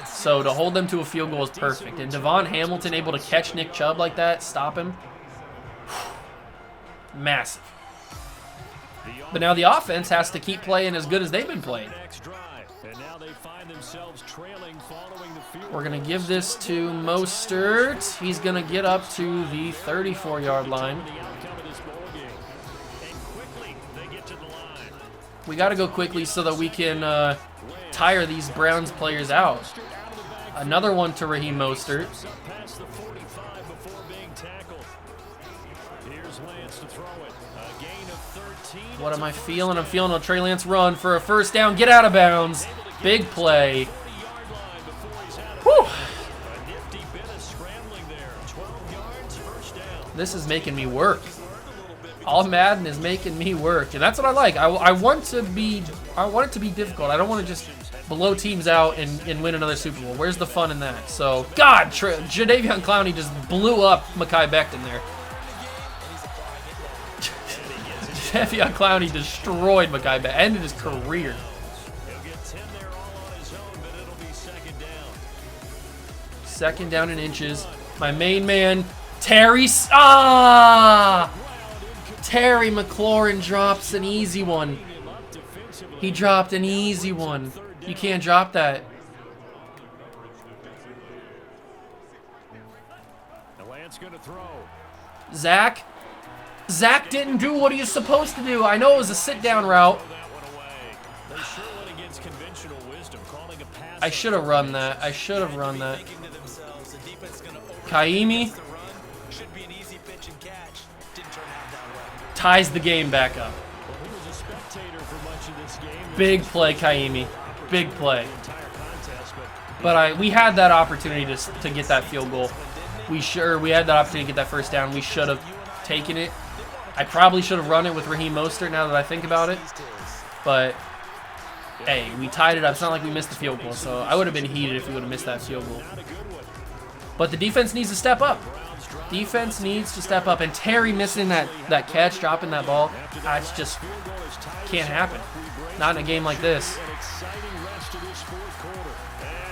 So to hold them to a field goal is perfect. And Devon Hamilton able to catch Nick Chubb like that, stop him, massive. But now the offense has to keep playing as good as they've been playing. We're going to give this to Mostert. He's going to get up to the 34-yard line. We got to go quickly so that we can tire these Browns players out. Another one to Raheem Mostert. What am I feeling? I'm feeling a Trey Lance run for a first down. Get out of bounds. Big play. Whew. This is making me work. All Madden is making me work, and that's what I like. I want it to be difficult. I don't want to just blow teams out and win another Super Bowl. Where's the fun in that? So, God, Jadeveon Clowney just blew up Mekhi Becton there. Jadeveon Clowney destroyed Mekhi Becton, ended his career. Second down in inches. My main man, Terry McLaurin drops an easy one. He dropped an easy one. You can't drop that. Zach didn't do what he was supposed to do. I know it was a sit-down route. I should have run that. Kaimi ties the game back up. Big play, Kaimi. Big play. But we had that opportunity to get that field goal. We had that opportunity to get that first down. We should have taken it. I probably should have run it with Raheem Mostert now that I think about it. But, hey, we tied it up. It's not like we missed the field goal, so I would have been heated if we would have missed that field goal. But the defense needs to step up. Defense needs to step up. And Terry missing that catch, dropping that ball, that's just can't happen. Not in a game like this.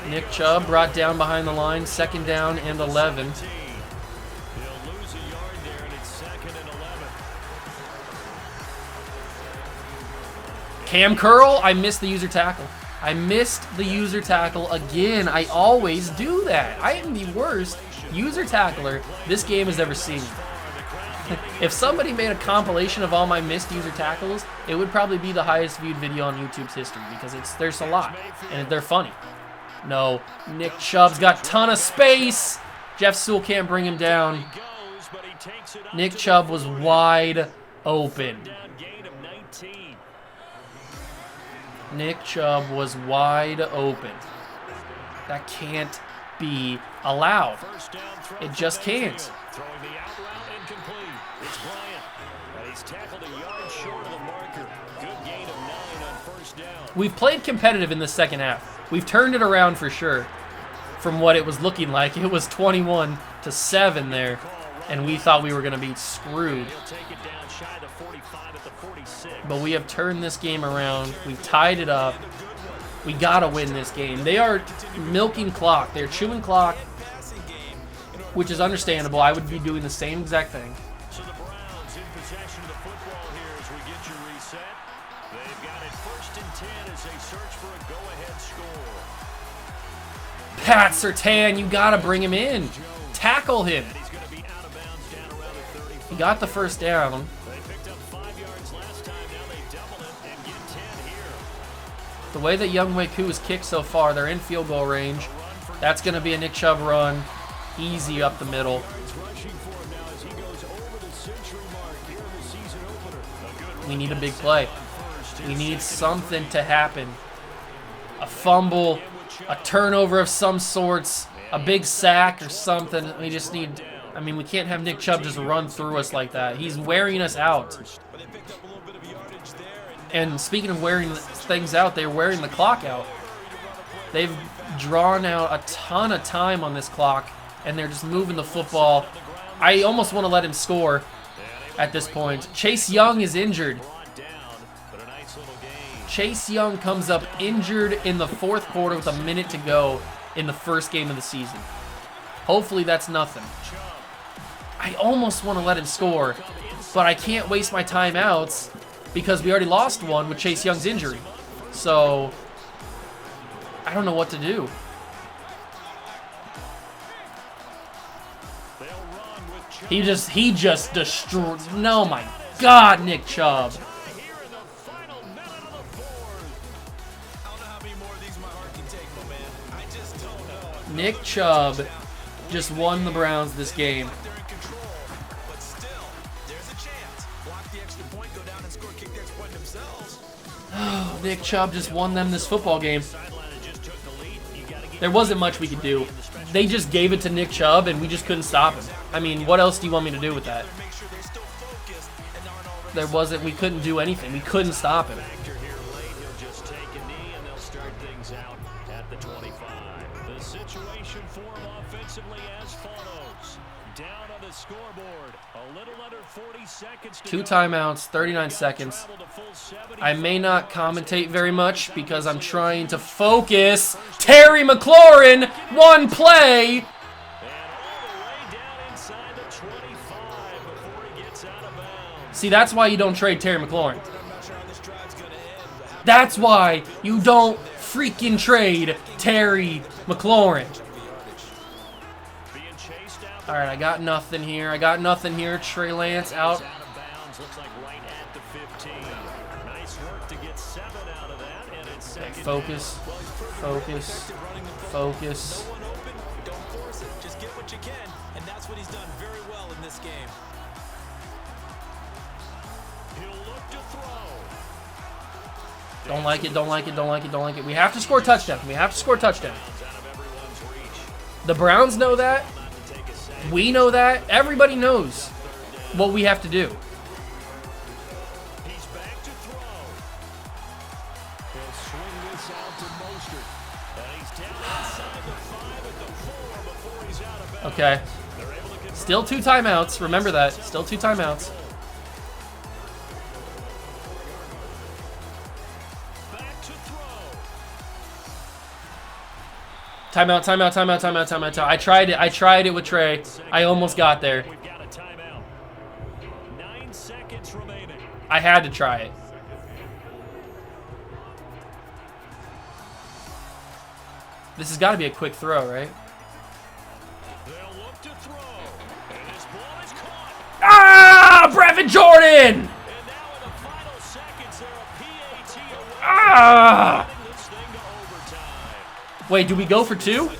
Nick Chubb brought down behind the line. 2nd down and 11. Cam Curl, I missed the user tackle. Again. I always do that. I am the worst user tackler this game has ever seen. If somebody made a compilation of all my missed user tackles, it would probably be the highest viewed video on YouTube's history because there's a lot, and they're funny. No, Nick Chubb's got a ton of space. Jeff Sewell can't bring him down. Nick Chubb was wide open. Nick Chubb was wide open. That can't be allowed. It just can't. We've played competitive in the second half. We've turned it around for sure from what it was looking like. It was 21-7 there, and we thought we were going to be screwed. But we have turned this game around. We've tied it up. We got to win this game. They are milking clock. They're chewing clock, which is understandable. I would be doing the same exact thing. Pat Surtain, you got to bring him in. Tackle him. He got the first down. The way that Young Wei Koo has kicked so far, they're in field goal range. That's going to be a Nick Chubb run. Easy up the middle. We need a big play. We need something to happen. A fumble, a turnover of some sorts, a big sack or something. We just need... I mean, we can't have Nick Chubb just run through us like that. He's wearing us out. And speaking of wearing things out, they're wearing the clock out. They've drawn out a ton of time on this clock, and they're just moving the football. I almost want to let him score at this point. Chase Young is injured. Chase Young comes up injured in the fourth quarter with a minute to go in the first game of the season. Hopefully that's nothing. I almost want to let him score, but I can't waste my timeouts because we already lost one with Chase Young's injury. So, I don't know what to do. He just destroyed. No, my God, Nick Chubb. Nick Chubb just won the Browns this game. Oh, Nick Chubb just won them this football game. There wasn't much we could do. They just gave it to Nick Chubb, and we just couldn't stop him. I mean, what else do you want me to do with that? We couldn't do anything. We couldn't stop him. The situation for him offensively as follows. Down on the scoreboard, a little under 40 seconds to 2 timeouts, 39 seconds. I may not commentate very much because I'm trying to focus. Terry McLaurin, one play. See, that's why you don't trade Terry McLaurin. That's why you don't freaking trade Terry McLaurin. All right, I got nothing here. Trey Lance out. Okay, focus. Don't force it. Just get what you can, and that's what he's done very well in this game. He'll look to throw. Don't like it. We have to score a touchdown. The Browns know that. We know that. Everybody knows what we have to do. He's back to throw. He'll swing this out to Mostert. And he's down inside the 5 at the 4 before he's out of bounds. Okay. Still 2 timeouts. Remember that. Still 2 timeouts. Timeout. I tried it with Trey. I almost got there. We've got a timeout. 9 seconds remaining. I had to try it. This has got to be a quick throw, right? They'll look to throw. And his ball is caught. Ah! Brevin Jordan! And now in the final seconds, they're a PAT away. Ah! This thing to overtime. Wait, do we go for 2?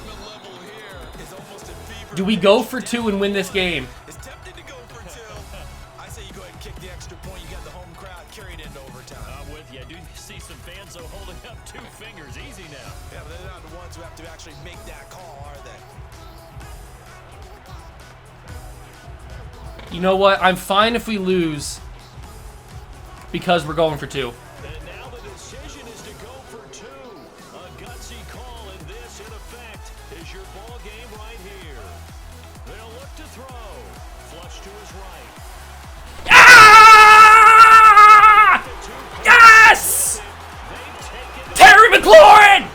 Do we go for 2 and win this game? It's tempted to go for 2. I say you go ahead and kick the extra point. You got the home crowd carried into overtime. I'm with you. I do see some fans though holding up 2 fingers. Easy now. Yeah, but they're not the ones who have to actually make that call, are they? You know what? I'm fine if we lose because we're going for 2. And now the decision is to go for 2. A gutsy call, and this, in effect, is your ball game right here. They'll look to throw. Flush to his right. Ah! Yes! Terry McLaurin!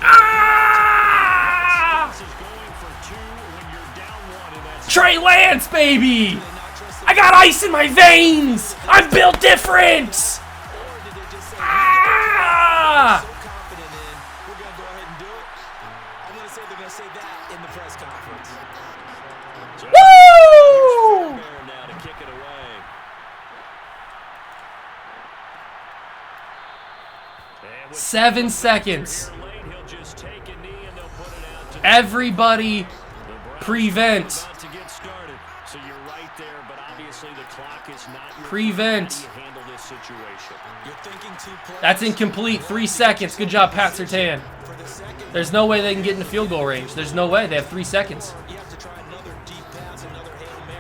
Ah! This is going for 2 when you're down 1 in that. Trey Lance, baby! I got ice in my veins! I'm built different! Ah! So confident in, we're going to go ahead and do it. I'm going to say they're going to say that in the press conference. Woo! Now to kick it away. And 7 seconds. Everybody prevent. Prevent. That's incomplete. 3 seconds. Good job, Pat Surtain. There's no way they can get into field goal range. There's no way. They have 3 seconds.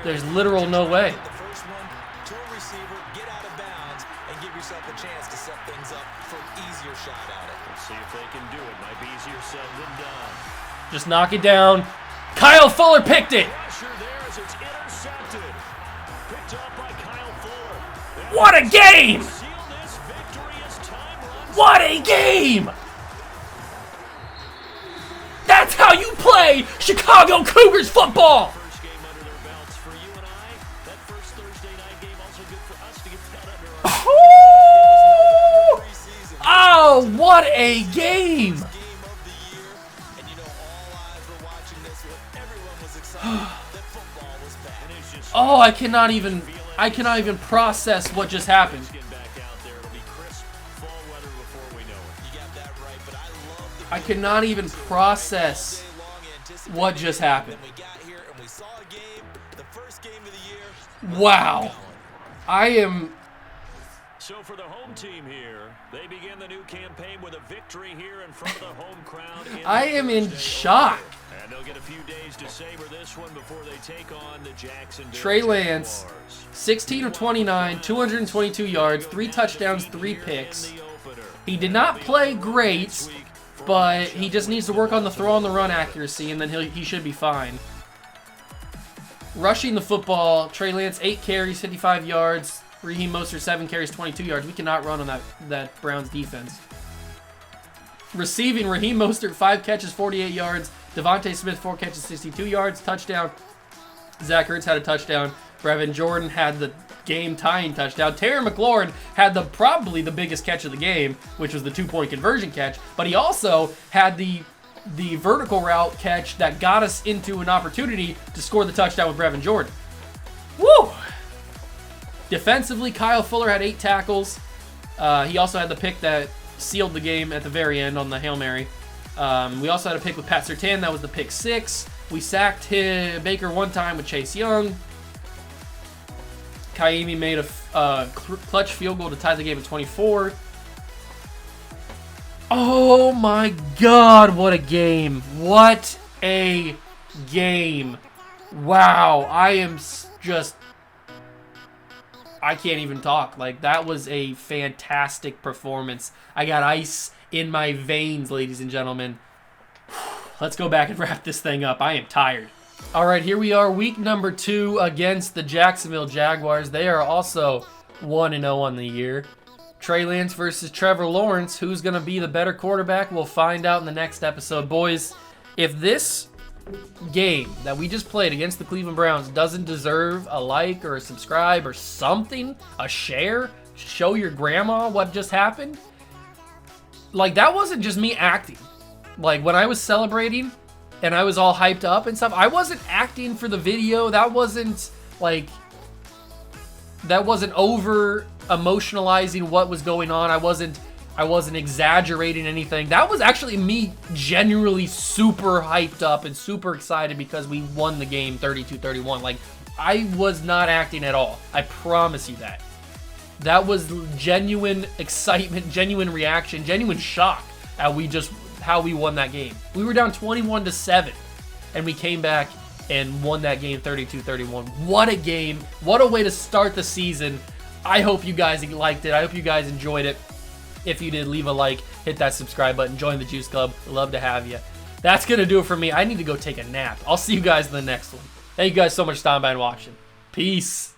There's literal no way. Just knock it down. Kyle Fuller picked it. What a game! What a game! That's how you play Chicago Cougars football! Oh, what a game! Oh, I cannot even process what just happened. I cannot even process what just happened. Wow. I am... So for the home team here, they begin the new campaign with a victory here in front of the home crowd. I am in shock. And they'll get a few days to savor this one before they take on the Jacksonville Trey Lance, Jaguars. 16 of 29, 222 yards, 3 touchdowns, 3 picks. He did not play great, but he just needs to work on the throw and the run accuracy, and then he should be fine. Rushing the football, Trey Lance, 8 carries, 55 yards. Raheem Mostert, 7 carries, 22 yards. We cannot run on that Browns defense. Receiving, Raheem Mostert, 5 catches, 48 yards. Devontae Smith, 4 catches, 62 yards. Touchdown. Zach Ertz had a touchdown. Brevin Jordan had the game-tying touchdown. Terry McLaurin had probably the biggest catch of the game, which was the 2-point conversion catch. But he also had the vertical route catch that got us into an opportunity to score the touchdown with Brevin Jordan. Woo! Defensively, Kyle Fuller had 8 tackles. He also had the pick that sealed the game at the very end on the Hail Mary. We also had a pick with Pat Surtain. That was the pick 6. We sacked Baker 1 time with Chase Young. Kaimi made a clutch field goal to tie the game at 24. Oh my God, what a game. What a game. Wow, I can't even talk. Like, that was a fantastic performance. I got ice in my veins, ladies and gentlemen. Let's go back and wrap this thing up. I am tired. All right, here we are, week number 2 against the Jacksonville Jaguars. They are also 1-0 on the year. Trey Lance versus Trevor Lawrence. Who's going to be the better quarterback? We'll find out in the next episode. Boys, if this game that we just played against the Cleveland Browns doesn't deserve a like or a subscribe or something, a share, show your grandma what just happened. Like, that wasn't just me acting. Like, when I was celebrating and I was all hyped up and stuff, I wasn't acting for the video. That wasn't over emotionalizing what was going on. I wasn't exaggerating anything. That was actually me genuinely super hyped up and super excited because we won the game 32-31. Like, I was not acting at all. I promise you that. That was genuine excitement, genuine reaction, genuine shock at how we won that game. We were down 21-7 and we came back and won that game 32-31. What a game. What a way to start the season. I hope you guys liked it. I hope you guys enjoyed it. If you did, leave a like, hit that subscribe button, join the Juice Club. Love to have you. That's going to do it for me. I need to go take a nap. I'll see you guys in the next one. Thank you guys so much for stopping by and watching. Peace.